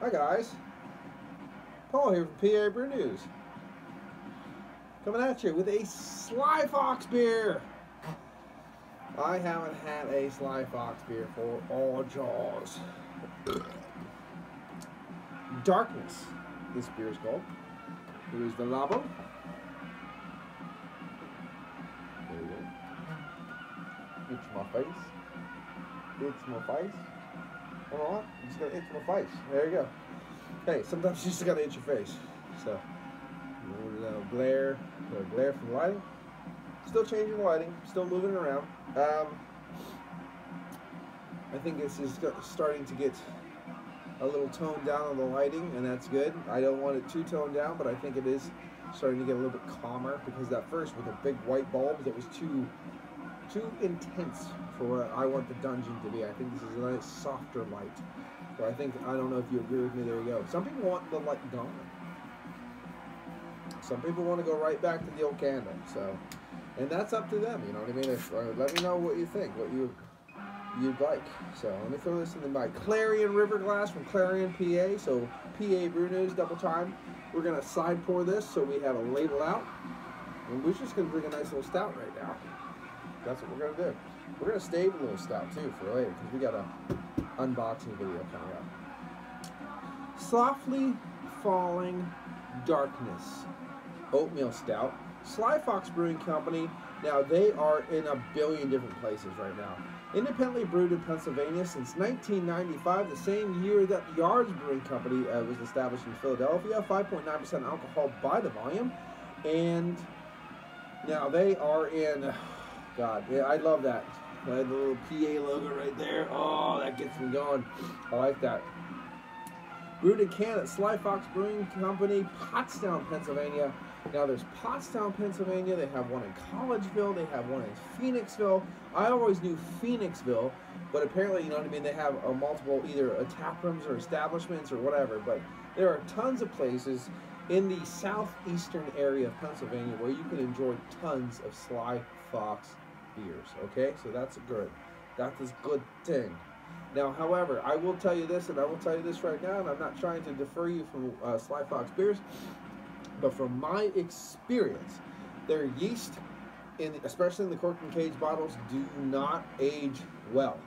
Hi guys, Paul here from PABrewNews, coming at you with a Sly Fox beer. I haven't had a Sly Fox beer for all jaws. Darkness, this beer is called. Here's the label. There you go. Itch my face. Itch my face. You know what? I'm just gonna itch my face. There you go. Hey, sometimes you just gotta itch your face. So, glare from the lighting. Still changing the lighting. Still moving it around. I think this is starting to get a little toned down on the lighting, and that's good. I don't want it too toned down, but I think it is starting to get a little bit calmer, because that first with the big white bulbs, it was too intense for what I want the dungeon to be. I think this is a nice softer light. So I don't know if you agree with me, there you go. Some people want the light gone. Some people want to go right back to the old candle. So, and that's up to them, you know what I mean? Let me know what you think, what you'd like. So let me throw this in my Clarion River glass from Clarion, PA. So PABrewNews, double time. We're gonna side pour this so we have a label out. And we're just gonna drink a nice little stout right now. That's what we're gonna do. We're gonna save a little stout too for later, because we got a unboxing video coming up. Softly Falling Darkness Oatmeal Stout. Sly Fox Brewing Company. Now they are in a billion different places right now. Independently brewed in Pennsylvania since 1995, the same year that Yards Brewing Company was established in Philadelphia. 5.9% alcohol by the volume. And now they are in, God, yeah, I love that. The little PA logo right there. Oh, that gets me going. I like that. Brewed in Canada, Sly Fox Brewing Company, Pottstown, Pennsylvania. Now there's Pottstown, Pennsylvania. They have one in Collegeville. They have one in Phoenixville. I always knew Phoenixville, but apparently, you know what I mean, they have multiple either tap rooms or establishments or whatever. But there are tons of places in the southeastern area of Pennsylvania where you can enjoy tons of Sly Fox beers. Okay, so that's good. That is good thing. Now, however, I will tell you this, and I will tell you this right now, and I'm not trying to defer you from Sly Fox beers, but from my experience, their yeast, especially in the cork and cage bottles, do not age well.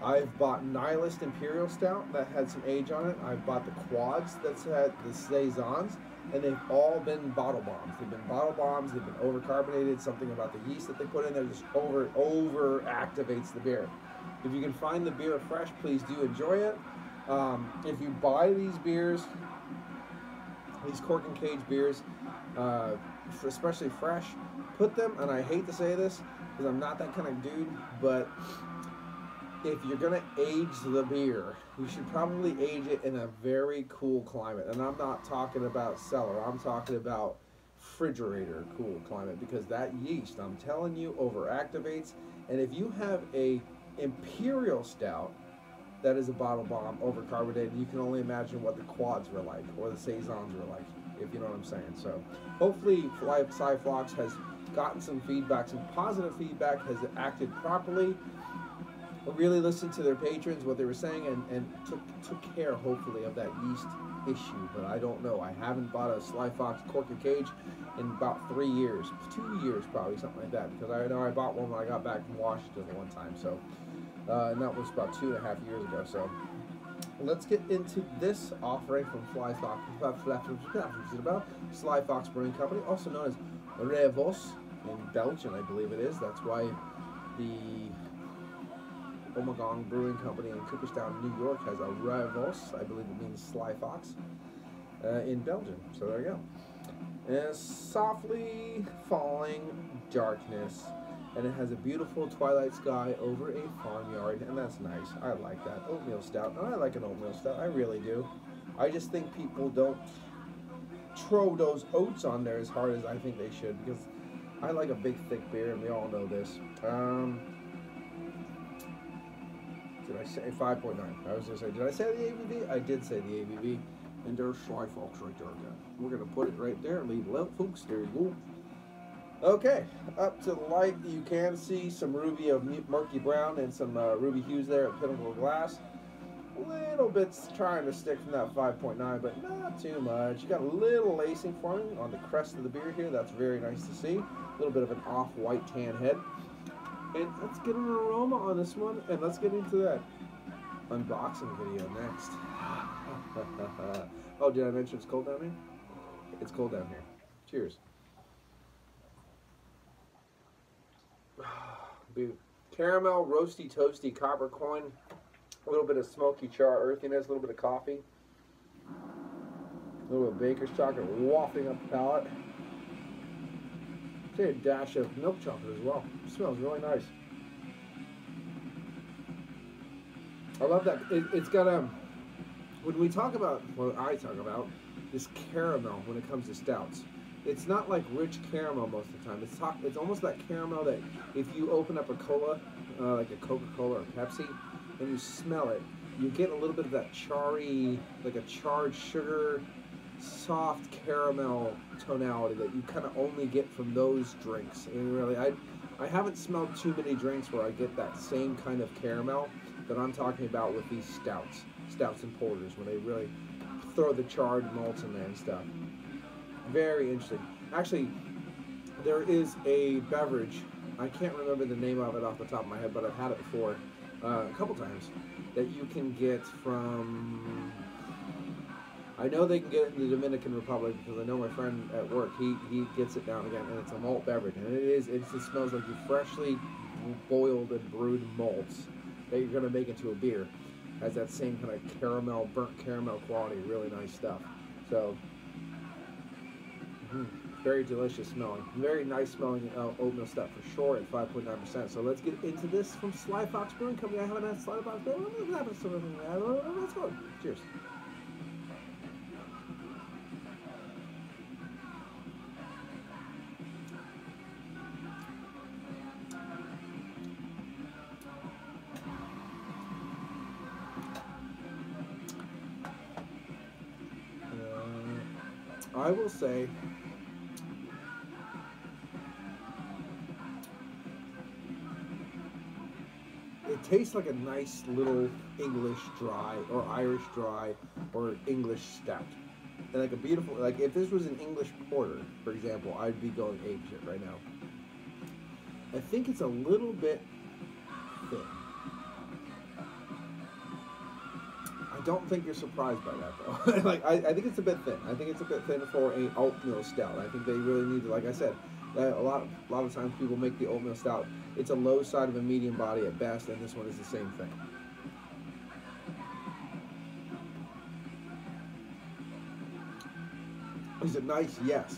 I've bought Nihilist Imperial Stout that had some age on it. I've bought the Quads that's had the Saisons, and they've all been bottle bombs. They've been bottle bombs. They've been over-carbonated. Something about the yeast that they put in there just over-activates the beer. If you can find the beer fresh, please do enjoy it. If you buy these beers, these cork and cage beers, especially fresh, put them, and I hate to say this because I'm not that kind of dude, but if you're going to age the beer, you should probably age it in a very cool climate. And I'm not talking about cellar. I'm talking about refrigerator cool climate, because that yeast, I'm telling you, overactivates. And if you have a Imperial Stout that is a bottle bomb, overcarbonated, you can only imagine what the Quads were like, or the Saisons were like, if you know what I'm saying. So hopefully Sly Fox has gotten some feedback, some positive feedback, has acted properly, really listened to their patrons, what they were saying, and took care, hopefully, of that yeast issue. But I don't know. I haven't bought a Sly Fox cork and cage in about 3 years, 2 years probably, something like that, because I know I bought one when I got back from Washington one time. So and that was about 2.5 years ago. So let's get into this offering from Sly Fox Brewing Company, also known as Revos in Belgium, I believe it is. That's why the Ommegang Brewing Company in Cooperstown, New York has a Revos. I believe it means Sly Fox in Belgium. So there you go. And Softly Falling Darkness. And it has a beautiful twilight sky over a farmyard, and that's nice. I like that. Oatmeal stout. And I like an oatmeal stout. I really do. I just think people don't throw those oats on there as hard as I think they should, because I like a big, thick beer, and we all know this. Did I say 5.9? I was going to say, did I say the ABV? I did say the ABV. And there's Sly Fox right there again. We're going to put it right there. Leave it out, folks. There you go. Okay, up to the light, you can see some ruby of murky brown and some ruby hues there at Pinnacle Glass. Little bits trying to stick from that 5.9, but not too much. You got a little lacing forming on the crest of the beer here. That's very nice to see. A little bit of an off-white tan head. And let's get an aroma on this one, and let's get into that unboxing video next. Oh, did I mention it's cold down here? It's cold down here. Cheers. Caramel, roasty, toasty, copper coin. A little bit of smoky char earthiness, a little bit of coffee. A little bit of baker's chocolate wafting up the palate. Say a dash of milk chocolate as well. It smells really nice. I love that. It's got a, when we talk about, well, I talk about this caramel when it comes to stouts. It's not like rich caramel most of the time. It's almost that caramel that if you open up a cola, like a Coca-Cola or Pepsi, and you smell it, you get a little bit of that charry, like a charred sugar, soft caramel tonality that you kind of only get from those drinks. And really, I haven't smelled too many drinks where I get that same kind of caramel that I'm talking about with these stouts and porters, when they really throw the charred malts in there and stuff. Very interesting. Actually, there is a beverage, I can't remember the name of it off the top of my head, but I've had it before a couple times, that you can get from, I know they can get it in the Dominican Republic because I know my friend at work, he gets it down again, and it's a malt beverage, and it just smells like you freshly boiled and brewed malts that you're going to make into a beer. Has that same kind of caramel, burnt caramel quality, really nice stuff. So, very delicious smelling. Very nice smelling oatmeal stout for sure at 5.9%. So let's get into this from Sly Fox Brewing Company. I haven't had Sly Fox Brewing. Let's go. Cheers. I will say, it tastes like a nice little English dry or Irish dry or English stout. And like a beautiful, like if this was an English porter, for example, I'd be going apeshit right now. I think it's a little bit thin. I don't think you're surprised by that though. Like I think it's a bit thin. I think it's a bit thin for a oatmeal stout. I think they really need to, like I said, a lot of times people make the oatmeal stout. It's a low side of a medium body at best, and this one is the same thing. Is it nice? Yes.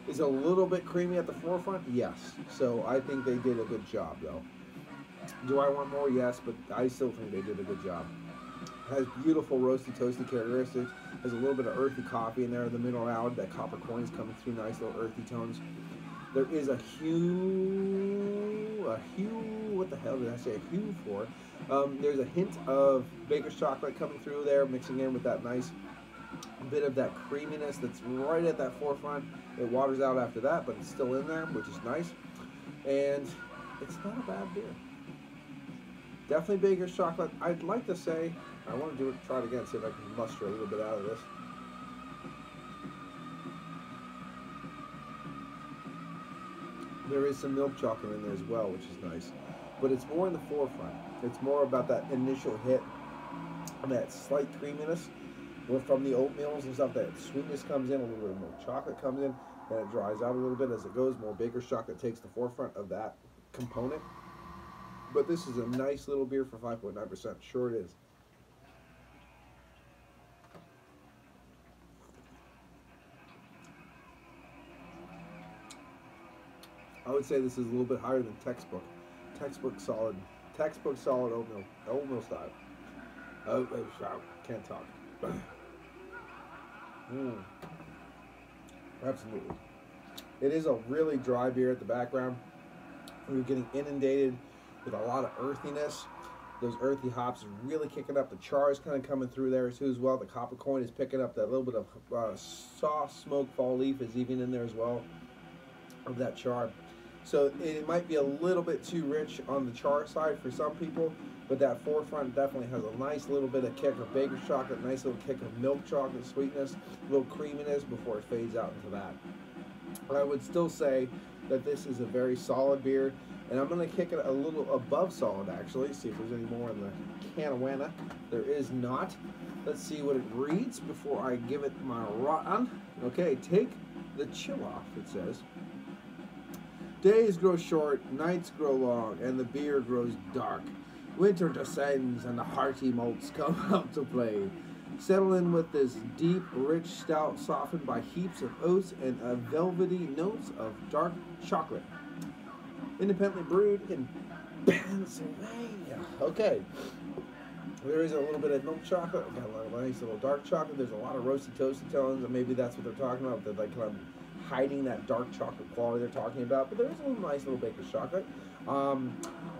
Is it a little bit creamy at the forefront? Yes. So I think they did a good job though. Do I want more? Yes, but I still think they did a good job. Has beautiful roasty, toasty characteristics. Has a little bit of earthy coffee in there. The minerality, that copper coin is coming through, nice little earthy tones. There is a hue, what the hell did I say a hue for? There's a hint of baker's chocolate coming through there, mixing in with that nice bit of that creaminess that's right at that forefront. It waters out after that, but it's still in there, which is nice. And it's not a bad beer. Definitely baker's chocolate. I'd like to say, I want to try it again, see if I can muster a little bit out of this. There is some milk chocolate in there as well, which is nice. But it's more in the forefront. It's more about that initial hit, that slight creaminess from the oatmeals and stuff. That sweetness comes in, a little bit of milk chocolate comes in, and it dries out a little bit as it goes. More baker's chocolate takes the forefront of that component. But this is a nice little beer for 5.9%. Sure it is. I would say this is a little bit higher than textbook. Textbook solid oatmeal style. Oh, can't talk. Absolutely. It is a really dry beer at the background. We're getting inundated with a lot of earthiness. Those earthy hops are really kicking up. The char is kind of coming through there too as well. The copper coin is picking up that little bit of soft smoke fall leaf is even in there as well of that char. So it might be a little bit too rich on the char side for some people, but that forefront definitely has a nice little bit of kick of baker's chocolate, nice little kick of milk chocolate sweetness, a little creaminess before it fades out into that. But I would still say that this is a very solid beer, and I'm going to kick it a little above solid actually, see if there's any more in the Canawana. There is not. Let's see what it reads before I give it my rotten. Okay, take the chill off, it says. Days grow short, nights grow long, and the beer grows dark. Winter descends, and the hearty malts come out to play. Settle in with this deep, rich stout softened by heaps of oats and a velvety notes of dark chocolate. Independently brewed in Pennsylvania. Okay. There is a little bit of milk chocolate. Got a lot of nice little dark chocolate. There's a lot of roasty toasty tones, and maybe that's what they're talking about. They're like kind of hiding that dark chocolate quality they're talking about. But there is a little nice little baker's chocolate.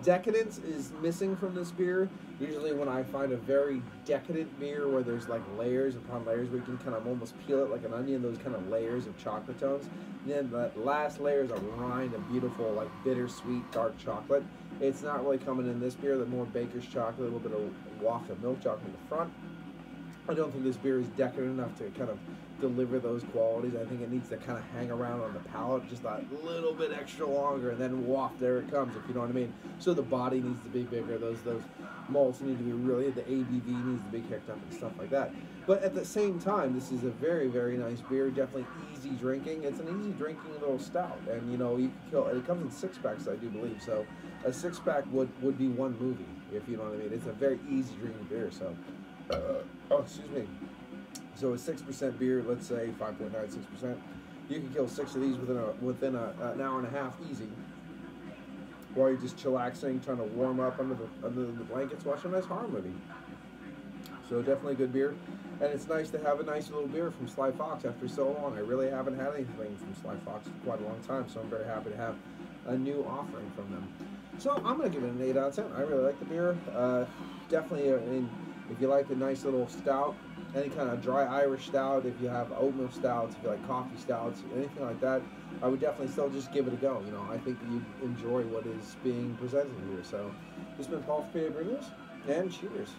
Decadence is missing from this beer. Usually when I find a very decadent beer where there's like layers upon layers where you can kind of almost peel it like an onion, those kind of layers of chocolate tones. And then the last layer is a rind of beautiful like bittersweet dark chocolate. It's not really coming in this beer. The more baker's chocolate, a little bit of waft of milk chocolate in the front. I don't think this beer is decadent enough to kind of deliver those qualities. I think it needs to kind of hang around on the palate just a little bit extra longer, and then waft, there it comes, if you know what I mean. So the body needs to be bigger. Those malts need to be really, the ABV needs to be kicked up and stuff like that. But at the same time, this is a very, very nice beer. Definitely easy drinking. It's an easy drinking little stout, and you know you can kill. It comes in 6-packs, I do believe. So a 6-pack would be one movie, if you know what I mean. It's a very easy drinking beer. So. Oh, excuse me. So a 6% beer, let's say 5.96%. You can kill 6 of these within an hour and a half, easy. While you're just chillaxing, trying to warm up under the blankets, watching a nice horror movie. So definitely a good beer, and it's nice to have a nice little beer from Sly Fox after so long. I really haven't had anything from Sly Fox for quite a long time, so I'm very happy to have a new offering from them. So I'm gonna give it an 8 out of 10. I really like the beer. Definitely if you like a nice little stout, any kind of dry Irish stout, if you have oatmeal stouts, if you like coffee stouts, anything like that, I would definitely still just give it a go. You know, I think you'd enjoy what is being presented here. So, this has been Paul from PABrewNews, and cheers.